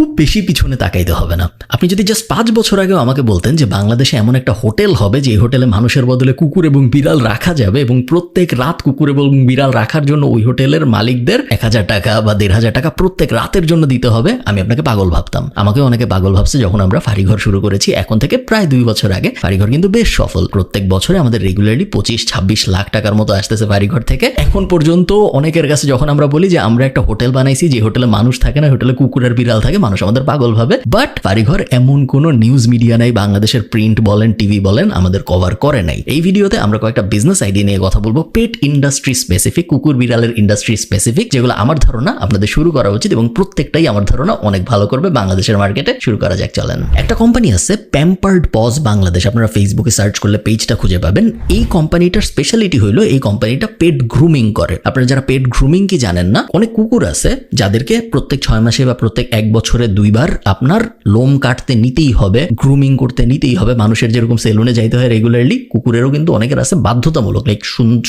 খুব বেশি পিছনে তাকাইতে হবে না। আপনি যদি জাস্ট 5 বছর আগেও আমাকে বলতেন যে বাংলাদেশে এমন একটা হোটেল হবে যে হোটেলে মানুষের বদলে কুকুর এবং বিড়াল রাখা যাবে এবং প্রত্যেক রাত কুকুর এবং বিড়াল রাখার জন্য ওই হোটেলের মালিকদের 1000 টাকা বা 1500 টাকা প্রত্যেক রাতের জন্য দিতে হবে, আমি আপনাকে পাগল ভাবতাম। আমাকে অনেকে পাগল ভাবছে যখন আমরা ফাঁড়িঘর শুরু করেছি এখন থেকে প্রায় 2 বছর আগে। ফাঁড়িঘর কিন্তু বেশ সফল, প্রত্যেক বছরে আমাদের রেগুলারলি 25-26 লাখ টাকার মতো আসতেছে ফাঁড়িঘর থেকে। এখন পর্যন্ত অনেকের কাছে যখন আমরা বলি যে আমরা একটা হোটেল বানাইছি যে হোটেলে মানুষ থাকে না, হোটেলে কুকুর আর বিড়াল থাকে, মানুষ আমাদের পাগল ভাবে। বাট ফাঁড়িঘর এমন কোনো নিউজ মিডিয়া নাই, বাংলাদেশের প্রিন্ট বলেন টিভি বলেন, আমাদের কভার করে নাই। এই ভিডিওতে আমরা কয়েকটা বিজনেস আইডিয়া নিয়ে কথা বলবো, পেট ইন্ডাস্ট্রি স্পেসিফিক, কুকুর বিড়ালের ইন্ডাস্ট্রি স্পেসিফিক, যেগুলো আমার ধারণা আপনাদের শুরু করা উচিত এবং প্রত্যেকটাই আমার ধারণা অনেক ভালো করবে বাংলাদেশের মার্কেটে। শুরু করা যাক, চলেন। একটা কোম্পানি আছে প্যাম্পার্ড পজ বাংলাদেশ, আপনারা ফেসবুকে সার্চ করলে পেজটা খুঁজে পাবেন। এই কোম্পানিটার স্পেশালিটি হলো এই কোম্পানিটা পেট গ্রুমিং করে। আপনারা যারা পেট গ্রুমিং কি জানেন না, অনেক কুকুর আছে যাদেরকে প্রত্যেক 6 মাসে বা প্রত্যেক 1 বছরে 2 বার আপনার লোম কাটতে নিতেই হবে, গ্রুমিং করতে নিতেই হবে। মানুষের যেরকম সেলুনে যাইতে হয় রেগুলারলি, কুকুরেরও কিন্তু অনেকের আছে বাধ্যতামূলক, লাইক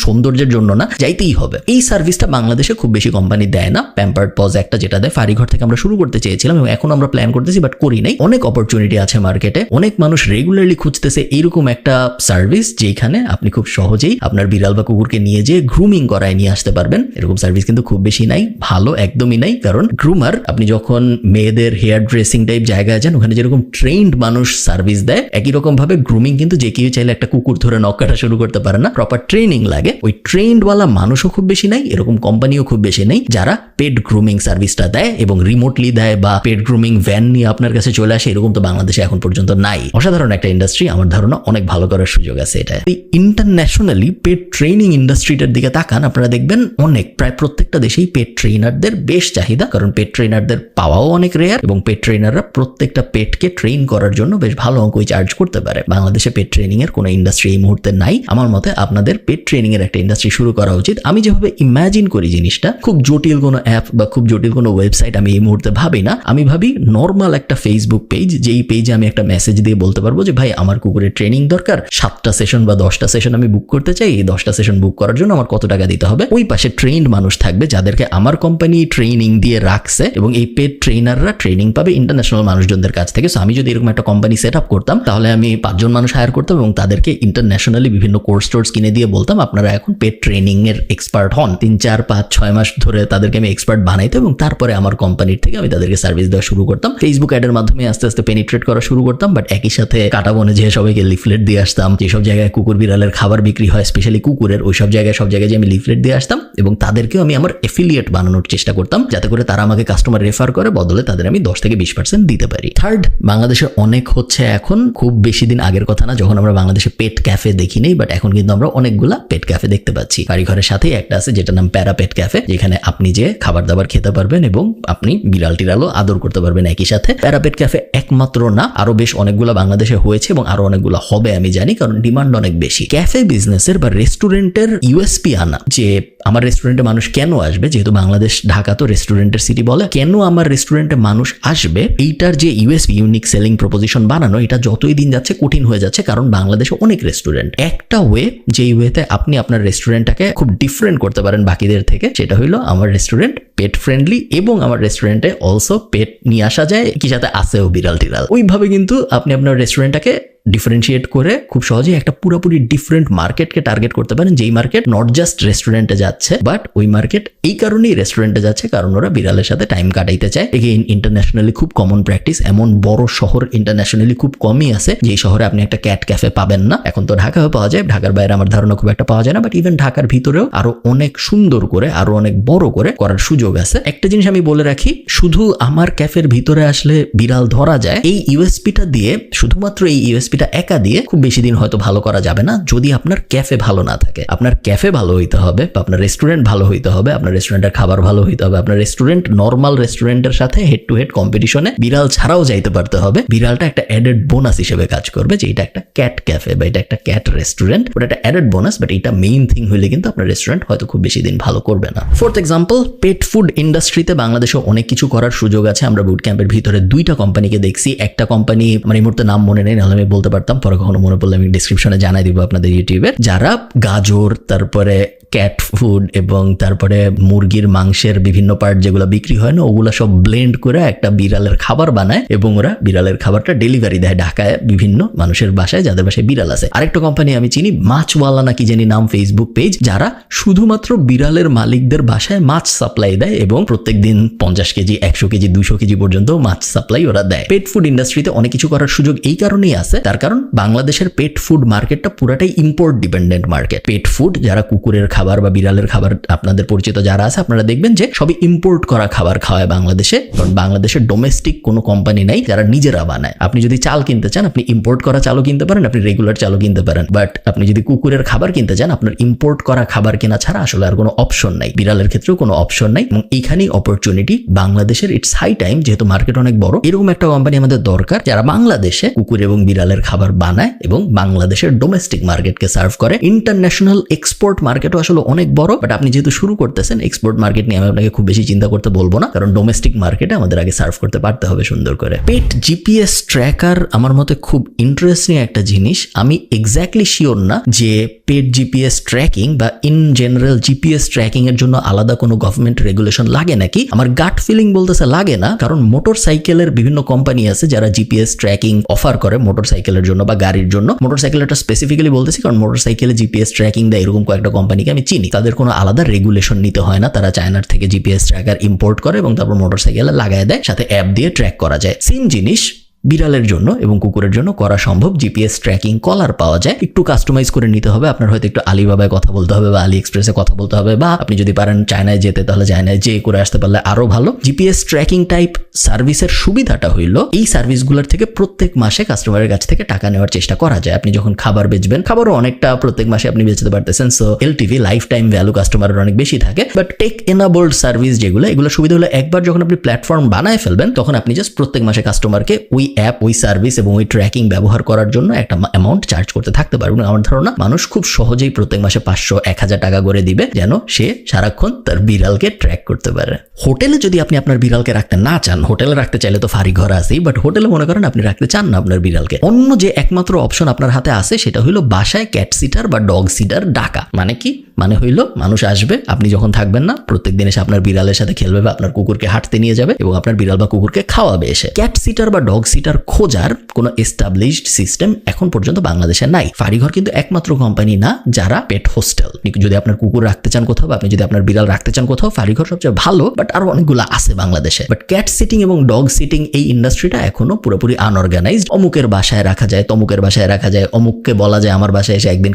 সৌন্দর্যের জন্য না, যাইতেই হবে। এই সার্ভিসটা বাংলাদেশে খুব বেশি কোম্পানি দেয় না। প্যাম্পার্ড পজ একটা যেটা দেয়, ফাঁড়িঘর থেকে আমরা শুরু করতে চেয়েছিলাম এবং এখন আমরা প্ল্যান করতেছি বাট করি নাই। অনেক অপরচুনিটি আছে মার্কেটে, অনেক মানুষ রেগুলারলি খুঁজতেছে এরকম একটা সার্ভিস যেখানে আপনি খুব সহজেই আপনার বিড়াল বা কুকুরকে নিয়ে যেয়ে গ্রুমিং করায় নিয়ে আসতে পারবেন। এরকম সার্ভিস কিন্তু খুব বেশি নাই, ভালো একদমই নাই। কারণ গ্রুমার, আপনি যখন মেয়েদের হেয়ার ড্রেসিং টাইপ জায়গায় যান, ওখানে যেরকম ট্রেন্ড মানুষ সার্ভিস দেয়, একই রকম ভাবে গ্রুমিং কিন্তু যে কেউ চাইলে একটা কুকুর ধরে নখ কাটা শুরু করতে পারে না, প্রপার ট্রেনিং লাগে। ওই ট্রেন্ডওয়ালা মানুষও খুব বেশি নাই, এরকম কোম্পানিও খুব বেশি নেই যারা পেট গ্রুমিং সার্ভিসটা দেয় এবং রিমোটলি দেয় বা পেট গ্রুমিং ভ্যান নিয়ে আপনার কাছে চলে আসে, এরকম তো বাংলাদেশে এখন পর্যন্ত নাই। অসাধারণ একটা ইন্ডাস্ট্রি, আমার ধারণা অনেক ভালো করার সুযোগ আছে এটা। ইন্টারন্যাশনালি পেট ট্রেনিং ইন্ডাস্ট্রিটার দিকে তাকান, আপনারা দেখবেন অনেক, প্রায় প্রত্যেকটা দেশেই পেট ট্রেনারদের বেশ চাহিদা, কারণ পেট ট্রেনারদের পাওয়াও অনেক রেয়ার এবং পেট ট্রেনাররা প্রত্যেকটা পেটকে ট্রেন করার জন্য বেশ ভালো অঙ্কই চার্জ করতে পারে। বাংলাদেশে পেট ট্রেনিং এর কোনো ইন্ডাস্ট্রি এই মুহূর্তে নাই। আমার মতে আপনাদের পেট ট্রেনিং এর একটা ইন্ডাস্ট্রি শুরু করা উচিত। আমি যেভাবে ইমাজিন করি জিনিসটা, খুব জটিল কোনো অ্যাপ বা খুব জটিল কোনো ওয়েবসাইট আমি এই মুহূর্তে ভাবি না। আমি ভাবি নর্মাল একটা ফেসবুক পেজ, যেই পেজে আমি একটা মেসেজ দিয়ে বলতে পারবো যে ভাই আমার কুকুরের ট্রেনিং দরকার, 7টা সেশন বা 10টা সেশন আমি বুক করতে চাই, এই 10টা সেশন বুক করার জন্য আমার কত টাকা দিতে হবে। ওই পাশে ট্রেন্ড মানুষ থাকবে যাদেরকে আমার কোম্পানি ট্রেনিং দিয়ে রাখছে এবং এই পেট ট্রেনাররা ট্রেনিং পাবে ইন্টারন্যাশনাল মানুষজনদের কাছ থেকে। সো আমি যদি এরকম একটা কোম্পানি সেট আপ করতাম, তাহলে আমি 5 জন মানুষ হায়ার করতাম এবং তাদেরকে ইন্টারন্যাশনালি বিভিন্ন কোর্স টোর্স কিনে দিয়ে বলতাম আপনারা এখন পেট ট্রেনিং এর এক্সপার্ট হন। 3, 4, 5, 6 মাস ধরে তাদেরকে আমি এক্সপার্ট বানাইতাম এবং তারপরে আমার কোম্পানির থেকে আমি তাদেরকে সার্ভিস দেওয়া শুরু করতাম। ফেসবুক অ্যাডের মাধ্যমে আস্তে আস্তে পেনিট্রেট করা শুরু করতাম, বাট একই সাথে কাটা বনে যেয়ে সবাইকে লিফলেট দিয়ে আসতাম। যেসব জায়গায় কুকুর বিড়ালের খাবার বিক্রি হয়, স্পেশালি কুকুরের, ওই সব জায়গায় যে আমি লিফলেট দিয়ে আসতাম এবং তাদেরকেও আমি আমার এফিলিয়েট বানানোর চেষ্টা করতাম, যাতে করে তারা আমাকে কাস্টমার রেফার করে, বদলে তাদের আমি 10-20% দিতে পারি। থার্ড, বাংলাদেশে অনেক হচ্ছে এখন, খুব বেশি দিন আগের কথা না যখন আমরা বাংলাদেশে পেট ক্যাফে দেখি নেই, বাট এখন কিন্তু আমরা অনেকগুলা পেট ক্যাফে দেখতে পাচ্ছি। বাড়িঘরের সাথেই একটা আছে যেটা নাম প্যারা পেট ক্যাফে, যেখানে আপনি যে খাবার দাবার খেতে পারবেন এবং আপনি বিড়াল টিড়ালও আদর করতে পারবেন একই সাথে। প্যারা পেট ক্যাফে একমাত্র না, আরো বেশ অনেকগুলো বাংলাদেশে হয়েছে এবং আরো অনেকগুলো হবে আমি জানি, কারণ ডিমান্ড অনেক বেশি। ক্যাফে বিজনেসের বা রেস্টুরেন্টের ইউএসপি আনা, যে আমার রেস্টুরেন্টে মানুষ কেন আসবে, যেহেতু বাংলাদেশ, ঢাকা তো রেস্টুরেন্টের সিটি বলে, কেন আমার রেস্টুরেন্টে মানুষ আসবে, এইটার যে ইউএসপি, ইউনিক সেলিং প্রপোজিশন বানানো, এটা যতই দিন যাচ্ছে কঠিন হয়ে যাচ্ছে, কারণ বাংলাদেশে অনেক রেস্টুরেন্ট। একটা ওয়ে, যেই ওয়েতে আপনি আপনার রেস্টুরেন্টটাকে খুব ডিফারেন্ট করতে পারেন বাকিদের থেকে, সেটা হলো আমার রেস্টুরেন্ট পেট ফ্রেন্ডলি এবং আমার রেস্টুরেন্টে অলসো পেট নিয়ে আসা যায়, কি সাথে আসেও বিড়াল টিড়াল। ওইভাবে কিন্তু আপনি আপনার রেস্টুরেন্টটাকে ডিফারেন্সিয়েট করে খুব সহজেই একটা পুরোপুরি ডিফারেন্ট মার্কেটকে টার্গেট করতে পারেন, যেই মার্কেট নট জাস্ট রেস্টুরেন্টে যাচ্ছে, বাট ওই মার্কেট এই কারণেই রেস্টুরেন্টে যাচ্ছে কারণ ওরা বিড়ালের সাথে টাইম কাটাইতে চায়। এগেইন ইন্টারন্যাশনালি খুব কমন প্র্যাকটিস, এমন বড় শহর ইন্টারন্যাশনালি খুব কমই আছে যেই শহরে আপনি একটা ক্যাট ক্যাফে পাবেন না। এখন তো ঢাকাও পাওয়া যায়, ঢাকার বাইরে আমার ধারণা খুব একটা পাওয়া যায় না, বাট ইভেন ঢাকার ভিতরেও আরো অনেক সুন্দর করে, আরো অনেক বড় করে করার সুযোগ আছে। একটা জিনিস আমি বলে রাখি, শুধু আমার ক্যাফের ভিতরে আসলে বিড়াল ধরা যায়, এই ইউএসপিটা দিয়ে, শুধুমাত্র এই ইউএসপিটা একা দিয়ে খুব বেশি দিন হয়তো ভালো করা যাবে না, যদি আপনার ক্যাফে ভালো না থাকে। আপনার ক্যাফে ভালো হইতে হবে, বা আপনার রেস্টুরেন্ট ভালো হইতে হবে, আপনার রেস্টুরেন্টের খাবার ভালো হইতে হবে, আপনার রেস্টুরেন্ট নর্মাল রেস্টুরেন্টের সাথে হেড টু হেড কম্পিটিশনে বিড়াল ছাড়াও যাইতে পারতে হবে। বিড়ালটা একটা অ্যাডেড বোনাস হিসেবে কাজ করবে, যে এটা একটা ক্যাট ক্যাফে বা এটা একটা ক্যাট রেস্টুরেন্ট, ওটা একটা অ্যাডেড বোনাস, বাট এটা মেইন থিং হইলে কিন্তু আপনার রেস্টুরেন্ট হয়তো খুব বেশি দিন ভালো করবে না। ফোর্থ এক্সাম্পল, পেট ফুড ইন্ডাস্ট্রিতে বাংলাদেশে অনেক কিছু করার সুযোগ আছে। আমরা বুট ক্যাম্পের ভিতরে 2টা কোম্পানিকে দেখছি। একটা কোম্পানি, মানে এই মুহূর্তে নাম মনে নেই, নাহলে আমি বলতে পারতাম, পরে কখনো মনে পড়লে আমি ডিসক্রিপশনে জানাই দিব আপনাদের ইউটিউবে, যারা গাজর, তারপরে ক্যাট ফুড এবং তারপরে মুরগির মাংসের বিভিন্ন পার্ট যেগুলো বিক্রি হয় না, ওগুলো সব ব্লেন্ড করে একটা বিড়ালের খাবার বানায় এবং ওরা বিড়ালের খাবারটা ডেলিভারি দেয় ঢাকায় বিভিন্ন মানুষের বাসায় যাদের বাসায় বিড়াল আছে। আরেকটা কোম্পানি আমি চিনি, মাছওয়ালা নাকি জানি নাম, ফেসবুক পেজ, যারা শুধুমাত্র বিড়ালের মালিকদের বাসায় মাছ সাপ্লাই দেয় এবং প্রত্যেকদিন 50 কেজি 100 কেজি 200 কেজি পর্যন্ত মাছ সাপ্লাই ওরা দেয়। পেট ফুড ইন্ডাস্ট্রিতে অনেক কিছু করার সুযোগ এই কারণেই আছে, তার কারণ বাংলাদেশের পেট ফুড মার্কেটটা পুরাটাই import dependent market. Pet food যারা কুকুরের খাবার বা বিড়ালের খাবার আপনাদের পরিচিত যারা আছে, আপনারা দেখবেন যে সবই ইম্পোর্ট করা খাবার খাওয়ায় বাংলাদেশে, কারণ বাংলাদেশের ডোমেস্টিক কোনো কোম্পানি নাই যারা নিজেরা বানায়। আপনি যদি চাল কিনতে চান আপনি ইম্পোর্ট করা চালও কিনতে পারেন, আপনি রেগুলার চালও কিনতে পারেন, বাট আপনি যদি কুকুরের খাবার কিনতে চান আপনার ইম্পোর্ট করা খাবার কেনা ছাড়া আসলে আর কোনো অপশন নাই। বিড়ালের ক্ষেত্রেও কোনো অপশন নাই এবং এইখানেই অপরচুনিটি বাংলাদেশের। ইটস হাই টাইম, যেহেতু মার্কেট অনেক বড়, এরকম একটা কোম্পানি আমাদের দরকার যারা বাংলাদেশে কুকুর এবং বিড়ালের খাবার বানায় এবং বাংলাদেশের ডোমেস্টিক মার্কেটকে সার্ভ করে। ইন্টারন্যাশনাল এক্সপোর্ট মার্কেটও আসলে অনেক বড়, বাট আপনি যেহেতু শুরু করতেছেন এক্সপোর্ট মার্কেট নিয়ে আমি আপনাকে খুব বেশি চিন্তা করতে বলবো না, কারণ ডোমেস্টিক মার্কেটে আমাদের আগে সার্ভ করতে পারতে হবে সুন্দর করে। পেট জিপিএস ট্র্যাকার আমার মতে খুব ইন্টারেস্টিং একটা জিনিস। আমি এক্স্যাক্টলি শিওর না যে পেট জিপিএস ট্র্যাকিং বা ইন জেনারেল জিপিএস ট্র্যাকিং এর জন্য আলাদা কোনো গভর্নমেন্ট রেগুলেশন লাগে নাকি। আমার গাট ফিলিং বলতেছে লাগে না, কারণ মোটরসাইকেলের বিভিন্ন কোম্পানি আছে যারা জিপিএস ট্র্যাকিং অফার করে মোটরসাইকেলের জন্য বা গাড়ির জন্য। মোটরসাইকেলটা স্পেসিফিক্যালি বলতেছি কারণ মোটরসাইকেলে জিপিএস ট্র্যাকিং দেয় এরকম কয়েকটা কোম্পানিকে আমি চিনি। তাদের কোনো আলাদা রেগুলেশন নিতে হয় না, তারা চায়নার থেকে জিপিএস ট্র্যাকার ইম্পোর্ট করে এবং তারপর মোটরসাইকেলে লাগায় দেয়, সাথে অ্যাপ দিয়ে ট্র্যাক করা যায়। সেম জিনিস বিড়ালের জন্য এবং কুকুরের জন্য করা সম্ভব। জিপিএস ট্র্যাকিং কলার পাওয়া যায়, একটু কাস্টমাইজ করে নিতে হবে। আপনার হয়তো একটু আলিবাবায় কথা বলতে হবে বা আলি এক্সপ্রেসে কথা বলতে হবে, বা আপনি যদি পারেন চায়নায় যেতে তাহলে চায়নায় যেয়ে করে আসতে পারলে আরো ভালো। জিপিএস ট্র্যাকিং টাইপ সার্ভিসের সুবিধাটা হইল এই সার্ভিসগুলোর থেকে প্রত্যেক মাসে কাস্টমারের কাছ থেকে টাকা নেওয়ার চেষ্টা করা যায়। আপনি যখন খাবার বেচবেন, খাবারও অনেকটা প্রত্যেক মাসে আপনি বেচতে পারতেছেন, so LTV life time value কাস্টমারের অনেক বেশি থাকে। বাট টেক এনাবল্ড সার্ভিস যেগুলো, এগুলো সুবিধা হলো একবার যখন আপনি প্ল্যাটফর্ম বানায় ফেলবেন তখন আপনি জাস্ট প্রত্যেক মাসে কাস্টমারকে ওই অ্যাপ, ওই সার্ভিস এবং ওই ট্র্যাকিং ব্যবহার করার জন্য একটা অ্যামাউন্ট চার্জ করতে থাকতে পারবেন। আমার ধারণা মানুষ খুব সহজেই প্রত্যেক মাসে 500-1000 টাকা করে দিবে যেন সে সারাক্ষণ তার বিড়ালকে ট্র্যাক করতে পারে। হোটেলে যদি আপনি আপনার বিড়ালকে রাখতে না চান, হোটেলে রাখতে চাইলে তো ফাঁড়ি ঘর আছেই, বাট হোটেলে মনে করেন আপনি রাখতে চান না আপনার বিড়ালকে, অন্য যে একমাত্র অপশন আপনার হাতে আছে সেটা হইলো বাসায় ক্যাট সিটার বা ডগ সিটার ডাকা। মানে কি? মানে হইলো মানুষ আসবে, আপনি যখন থাকবেন না প্রত্যেক দিন এসে আপনার বিড়ালের সাথে খেলবে বা আপনার কুকুরকে হাঁটতে নিয়ে যাবে এবং আপনার বিড়াল বা কুকুরকে খাওয়াবে এসে। ক্যাট সিটার বা ডগ সিটার খোঁজার কোনো এস্টাবলিশড সিস্টেম এখন পর্যন্ত বাংলাদেশে নাই। ফাঁড়িঘর কিন্তু একমাত্র কোম্পানি না যারা পেট হোস্টেল। যদি আপনার কুকুর রাখতে চান কোথাও বা আপনি যদি আপনার বিড়াল রাখতে চান কোথাও, ফাঁড়িঘর সবচেয়ে ভালো, বাট আরো অনেকগুলো আছে বাংলাদেশে। বাট ক্যাট সিটিং এবং ডগ সিটিং এই ইন্ডাস্ট্রিটা এখনো পুরোপুরি আনঅর্গানাইজড। অমুকের বাসায় রাখা যায়, তমুকের বাসায় রাখা যায়, অমুককে বলা যায় আমার বাসায় এসে একদিন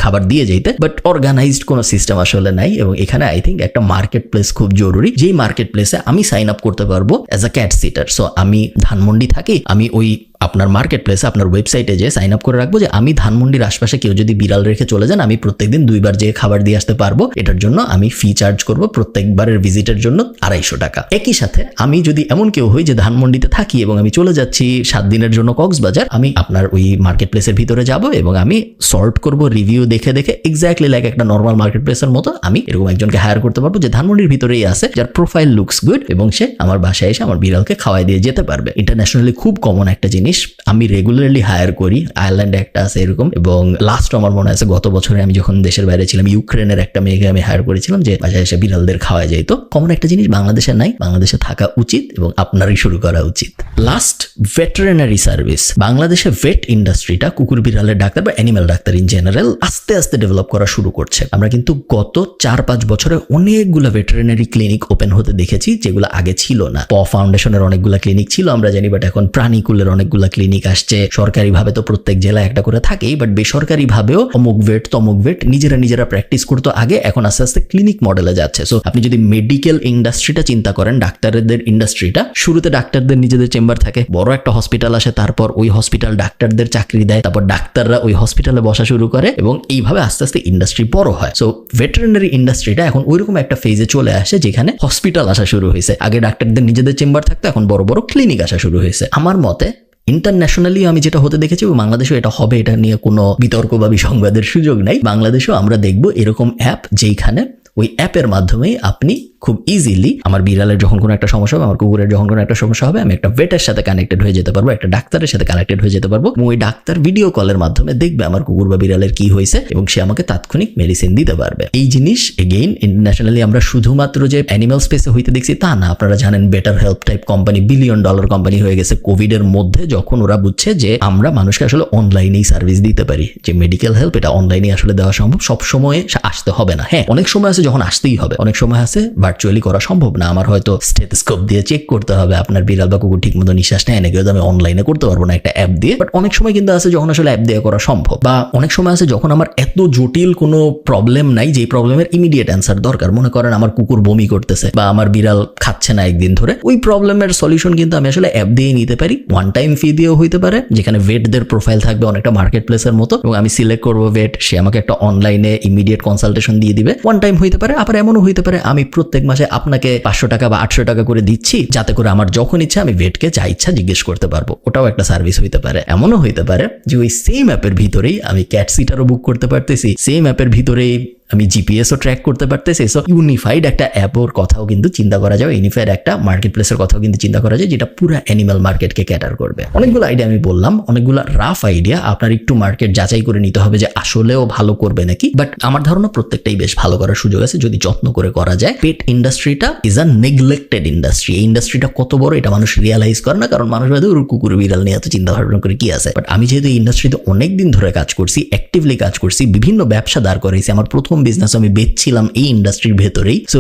খাবার দিয়ে যেতে, বাট অর্গানাইজড কোনো সিস্টেম আসলে নাই। এবং এখানে আই থিঙ্ক একটা মার্কেট প্লেস খুব জরুরি, যেই মার্কেট প্লেসে আমি সাইন আপ করতে পারবো as a cat seater. So আমি ধানমন্ডি থাকি, আমি ওই আপনার মার্কেট প্লেসে আপনার ওয়েবসাইটে যে সাইন আপ করে রাখবো যে আমি ধানমন্ডির আশপাশে কেউ যদি বিড়াল রেখে চলে যান আমি প্রত্যেকদিন 2 বার যেয়ে খাবার দিয়ে আসতে পারবো। এটার জন্য আমি ফি চার্জ করব প্রত্যেকবারের ভিজিটের জন্য 250 টাকা। একই সাথে আমি যদি এমন কেউ হই যে ধানমন্ডিতে থাকি এবং আমি চলে যাচ্ছি 7 দিনের জন্য কক্সবাজার, আমি আপনার ওই মার্কেট প্লেসের ভিতরে যাব এবং আমি সর্ট করব রিভিউ দেখে দেখে, এক্স্যাক্টলি লাইক একটা নর্মাল মার্কেট প্লেসের মতো আমি এরকম একজনকে হায়ার করতে পারবো যে ধানমন্ডির ভিতরেই আছে, যার প্রোফাইল লুকস গুড এবং সে আমার বাসায় এসে আমার বিড়ালকে খাওয়াই দিয়ে যেতে পারবে। ইন্টারন্যাশনালি খুব কমন একটা জিনিস, আমি রেগুলারলি হায়ার করি। আয়ারল্যান্ডে একটা আছে এরকম, এবং লাস্ট আমার মনে আছে গত বছরে আমি যখন দেশের বাইরে ছিলাম ইউক্রেনের একটা মেয়েকে আমি হায়ার করেছিলাম যে বাসায় এসে বিড়ালদের খাওয়া যেত। কমন একটা জিনিস বাংলাদেশে নাই, বাংলাদেশে থাকা উচিত এবং আপনারই শুরু করা উচিত। Last, veterinary service. বাংলাদেশে ভেট ইন্ডাস্ট্রিটা, কুকুর বিড়ালের ডাক্তার বা অ্যানিম্যাল ডাক্তার ইন জেনারেল আস্তে আস্তে ডেভেলপ করা শুরু করছে। আমরা কিন্তু গত 4-5 বছরে অনেকগুলো ভেটেরিনারি ক্লিনিক ওপেন হতে দেখেছি যেগুলো আগে ছিল না। ফাউন্ডেশনের অনেকগুলো ক্লিনিক ছিল আমরা জানি, বাট এখন প্রাণীকুলের অনেকগুলো ক্লিনিক আসছে। সরকারি ভাবে তো প্রত্যেক জেলায় একটা করে থাকেই, বাট বেসরকারি ভাবেও অমুক ভেট তমুক ভেট নিজেরা প্র্যাকটিস করতো আগে, এখন আস্তে আস্তে ক্লিনিক মডেলে যাচ্ছে। সো আপনি যদি মেডিকেল ইন্ডাস্ট্রিটা চিন্তা করেন, ডাক্তারদের ইন্ডাস্ট্রিটা, শুরুতে ডাক্তারদের নিজেদের চেম্বার থাকে, বড় একটা হসপিটাল আসে, তারপর ওই হসপিটাল ডাক্তারদের চাকরি দেয়, তারপর ডাক্তাররা ওই হসপিটালে বসা শুরু করে এবং এইভাবে আস্তে আস্তে ইন্ডাস্ট্রি বড় হয়। সো ভেটেরিনারি ইন্ডাস্ট্রিটা এখন ওইরকম একটা ফেজে চলে আসে যেখানে হসপিটাল আসা শুরু হয়েছে। আগে ডাক্তারদের নিজেদের চেম্বার থাকতো, এখন বড় বড় ক্লিনিক আসা শুরু হয়েছে। আমার মতে ইন্টারন্যাশনালি আমি যেটা হতে দেখেছি বাংলাদেশেও এটা হবে, এটা নিয়ে কোনো বিতর্ক বা বিসংবাদের সুযোগ নাই। বাংলাদেশেও আমরা দেখব এরকম অ্যাপ যেখানে ওই অ্যাপের মাধ্যমেই আপনি খুব ইজিলি আমার বিড়ালের যখন কোনো একটা সমস্যা হবে, আমার কুকুরের যখন কোনো একটা সমস্যা হবে, আমি একটা ভেটের সাথে কানেক্টেড হয়ে যেতে পারবো, একটা ডাক্তারের সাথে কানেক্টেড হয়ে যেতে পারবো, এবং ওই ডাক্তার ভিডিও কলের মাধ্যমে দেখবে আমার কুকুর বা বিড়ালের কি হয়েছে এবং সে আমাকে তাৎক্ষণিক মেডিসিন দিতে পারবে। এই জিনিস এগেইন ইন্টারন্যাশনালি আমরা শুধুমাত্র যে অ্যানিমাল স্পেসে হইতে দেখছি তা না, আপনারা জানেন better help type company $1 billion company হয়ে গেছে কোভিড এর মধ্যে, যখন ওরা বুঝছে যে আমরা মানুষকে আসলে অনলাইনেই সার্ভিস দিতে পারি, যে মেডিকেল হেল্প এটা অনলাইনে আসলে দেওয়া সম্ভব, সব সময় আসতে হবে না। হ্যাঁ, অনেক সময় আছে যখন আসতেই হবে, অনেক সময় আছে ভার্চুয়ালি করা সম্ভব না, আমার হয়তো স্টেথোস্কোপ দিয়ে চেক করতে হবে আপনার বিড়াল বা কুকুর ঠিক মতো নিঃশ্বাস নেয় নাকি, আমি অনলাইনে করতে পারবো না একটা অ্যাপ দিয়ে। বাট অনেক সময় কিন্তু আছে যখন আসলে অ্যাপ দিয়ে করা সম্ভব, বা অনেক সময় আছে যখন আমার এত জটিল কোনো প্রবলেম নাই যে প্রবলেমের ইমিডিয়েট অ্যান্সার দরকার। মনে করেন আমার কুকুর বমি করতেছে বা আমার বিড়াল খাচ্ছে না একদিন ধরে, ওই প্রবলেমের সলিউশন কিন্তু আমি আসলে অ্যাপ দিয়ে নিতে পারি। ওয়ান টাইম ফি দিয়েও হইতে পারে, যেখানে ভেটদের প্রোফাইল থাকবে অনেকটা মার্কেট প্লেসের মতো, এবং আমি সিলেক্ট করবো ভেট, সে আমাকে একটা অনলাইনে ইমিডিয়েট কনসালটেশন দিয়ে দিবে। ওয়ান টাইম হইতে পারে, আবার এমনও হইতে পারে আমি প্রত্যেক মাসে আপনাকে 500 টাকা বা 800 টাকা করে দিচ্ছি, যাতে করে আমার যখন ইচ্ছা আমি ভেটকে যা ইচ্ছা জিজ্ঞেস করতে পারবো। ওটাও একটা সার্ভিস হইতে পারে। এমনও হইতে পারে যে ওই সেম অ্যাপের ভিতরেই আমি ক্যাট সিটারও বুক করতে পারতেছি, সেম অ্যাপের ভিতরেই আমি জিপিএসও ট্র্যাক করতে পারতেছি। সো ইউনিফাইড একটা অ্যাপের কথাও কিন্তু চিন্তা করা যায়, ইউনিফাইড একটা মার্কেট প্লেসের কথাও কিন্তু চিন্তা করা যায়, যেটা পুরো অ্যানিমাল মার্কেটকে ক্যাটার করবে। অনেকগুলো আইডিয়া আমি বললাম, অনেকগুলো রাফ আইডিয়া, আপনার একটু মার্কেট যাচাই করে নিতে হবে যে আসলেও ভালো করবে নাকি। বাট আমার ধারণা প্রত্যেকটাই বেশ ভালো করার সুযোগ আছে যদি যত্ন করে করা যায়। পেট ইন্ডাস্ট্রিটা ইজ আ নেগলেক্টেড ইন্ডাস্ট্রি। এই ইন্ডাস্ট্রিটা কত বড় এটা মানুষ রিয়ালাইজ করে না, কারণ মানুষ হয়তো কুকুর বিড়াল নিয়ে এত চিন্তা ভাবনা করে কি আছে। বাট আমি যেহেতু এই ইন্ডাস্ট্রিতে অনেকদিন ধরে কাজ করছি, অ্যাক্টিভলি কাজ করছি, বিভিন্ন ব্যবসা দাঁড় করেছি, আমার প্রথম বিজনেস আমি বেচছিলাম এই ইন্ডাস্ট্রির ভেতরেই। সো